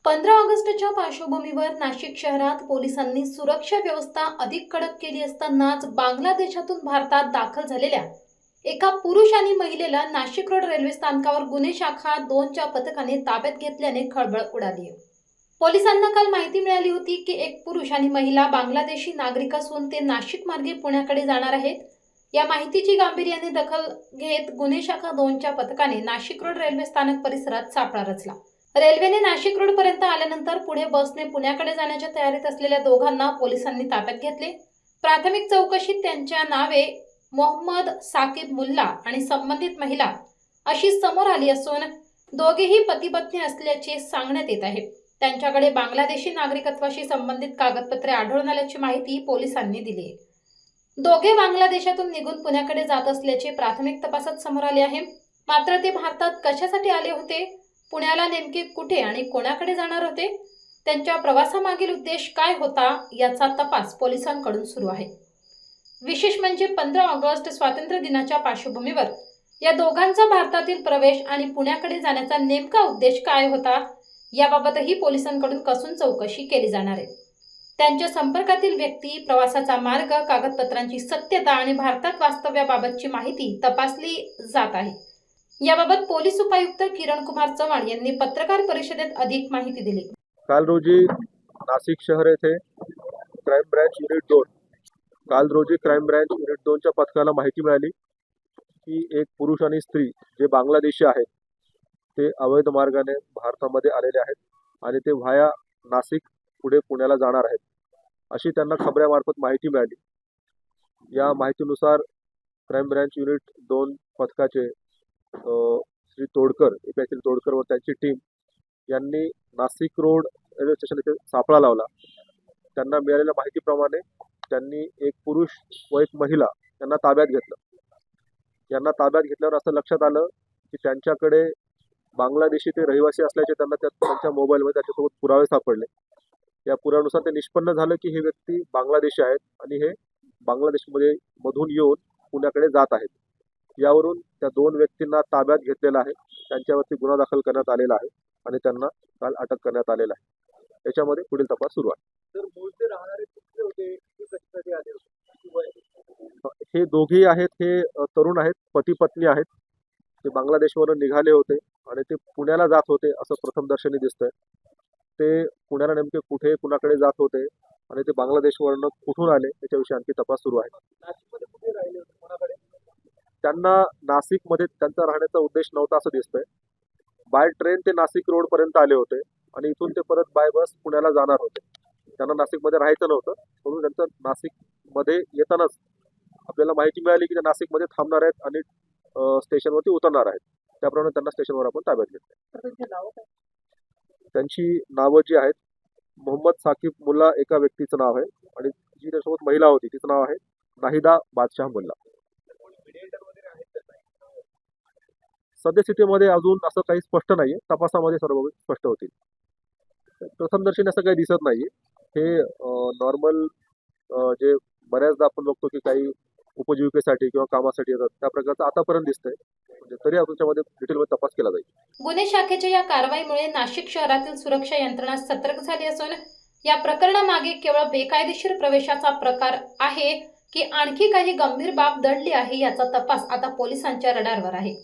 15 ऑगस्टच्या पार्श्वभूमीवर नाशिक शहरात पोलिसांनी सुरक्षा व्यवस्था अधिक कडक केली असतानाच बांगलादेशातून भारतात दाखल झालेल्या एका पुरुष आणि महिलेला नाशिक रोड रेल्वे स्थानकावर गुन्हे शाखा 2च्या पथकाने ताब्यात घेतल्याने खळबळ उडाली आहे। पोलिसांना काल माहिती मिळाली होती की एक पुरुष आणि महिला बांगलादेशी नागरिक असून ते नाशिक मार्गे पुण्याकडे जाणार आहेत। या माहितीची गांभीर्याने दखल घेत गुन्हे शाखा 2च्या पथकाने नाशिक रोड रेल्वे स्थानक परिसरात सापळा रचला। रेल्वेने नाशिक रोड पर्यंत आल्यानंतर पुढे बसने पुण्याकडे जाण्याच्या तयारीत असलेल्या दोघांना पोलिसांनी ताब्यात घेतले। प्राथमिक चौकशीत त्यांच्या नावे मोहम्मद साकिब मुल्ला आणि संबंधित महिला अशी समोर आली असून दोघेही पती पत्नी असल्याचे सांगण्यात येत आहे। त्यांच्याकडे बांगलादेशी नागरिकत्वाशी संबंधित कागदपत्रे आढळून आल्याची माहिती पोलिसांनी दिली आहे। दोघे बांगलादेशातून निघून पुण्याकडे जात असल्याचे प्राथमिक तपासात समोर आले आहे। मात्र ते भारतात कशासाठी आले होते, पुण्याला नेमके कुठे आणि कोणाकडे जाणार होते, त्यांच्या प्रवासामागील उद्देश काय होता याचा तपास पोलिसांकडून सुरू आहे। विशेष म्हणजे 15 ऑगस्ट स्वातंत्र्य दिनाच्या पार्श्वभूमीवर या दोघांचा भारतातील प्रवेश आणि पुण्याकडे जाण्याचा नेमका उद्देश काय होता याबाबतही पोलिसांकडून कसून चौकशी केली जाणार आहे। त्यांच्या संपर्कातील व्यक्ती, प्रवासाचा मार्ग, कागदपत्रांची सत्यता आणि भारतात वास्तव्याबाबतची माहिती तपासली जात आहे। याबाबत पोलीस उपायुक्त किरण कुमार चव्हाण यांनी पत्रकार परिषदेत अधिक माहिती दिली। काल रोजी नाशिक शहर येथे crime branch unit 2 crime branch unit 2च्या पथकाला माहिती मिळाली की एक पुरुष आणि स्त्री जे बांगलादेशी आहेत ते अवैध मार्गाने भारतामध्ये आलेले आहेत आणि ते व्हाया नाशिक पुढे पुण्याला जाणार आहेत अशी त्यांना खबऱ्यामार्फत माहिती मिळाली। या माहितीनुसार क्राइम ब्रांच युनिट 2 पथकाचे श्री तोडकर, एपीआय तोडकर व त्यांची टीम यांनी नाशिक रोड रेल्वे स्टेशन येथे सापळा लावला। त्यांना मिळालेल्या माहितीप्रमाणे त्यांनी एक पुरुष व एक महिला यांना ताब्यात घेतलं। यांना ताब्यात घेतल्यावर असं लक्षात आलं की त्यांच्याकडे बांगलादेशी ते रहिवासी असल्याचे त्यांना त्यांच्या मोबाईलमध्ये त्याच्यासोबत पुरावे सापडले। या पुराव्यानुसार ते निष्पन्न झालं की हे व्यक्ती बांगलादेशी आहेत आणि हे बांगलादेशमध्ये मधून येऊन पुण्याकडे जात आहेत। यावरून त्या दोन व्यक्तींना ताब्यात घेतलेला आहे, त्यांच्यावरती गुन्हा दाखल करण्यात आलेला आहे आणि त्यांना काल अटक करण्यात आलेला आहे। याच्यामध्ये पुढील तपास सुरू आहे। हे दोघेही आहेत, हे तरुण आहेत, पती पत्नी आहेत। ते बांगलादेशवरून निघाले होते आणि ते पुण्याला जात होते असं प्रथमदर्शनी दिसतंय। ते पुण्याला नेमके कुठे कुणाकडे जात होते आणि ते बांगलादेशवरून कुठून आले याच्याविषयी आणखी तपास सुरू आहे। त्यांना नाशिकमध्ये त्यांचा राहण्याचा उद्देश नव्हता असं दिसतंय। बाय ट्रेन ते नाशिक रोड पर्यंत आले होते आणि इथून ते परत बाय बस पुण्याला जाणार होते। त्यांना नाशिकमध्ये राहायचं नव्हतं, म्हणून त्यांचं नाशिकमध्ये येतानाच आपल्याला माहिती मिळाली की ते नाशिकमध्ये थांबणार आहेत आणि स्टेशनवरती उतरणार आहेत। त्याप्रमाणे त्यांना स्टेशनवर आपण ताब्यात घेतलं। त्यांची नावं जी आहेत, मोहम्मद साकिब मुल्ला एका व्यक्तीचं नाव आहे आणि जी त्यासोबत महिला होती तिचं नाव आहे नाहिदा बादशाह मुल्ला। सद्यस्थितीमध्ये अजून असं काही स्पष्ट नाहीये, तपासामध्ये सर्व स्पष्ट होतील। प्रथमदर्शनी असं काही दिसत नाहीये। हे नॉर्मल जे बऱ्याचदा आपण बघतो की काही उपजीविकेसाठी किंवा कामासाठी येतात त्या प्रकारचं आतापर्यंत दिसतंय, म्हणजे तरी त्याच्यामध्ये डिटेलमध्ये तपास केला जाईल। गुन्हे शाखेच्या या कारवाईमुळे नाशिक शहरातील सुरक्षा यंत्रणा सतर्क झाली असून या प्रकरणामागे केवळ बेकायदेशीर प्रवेशाचा प्रकार आहे की आणखी काही गंभीर बाब दडली आहे याचा तपास आता पोलिसांच्या रडारवर आहे।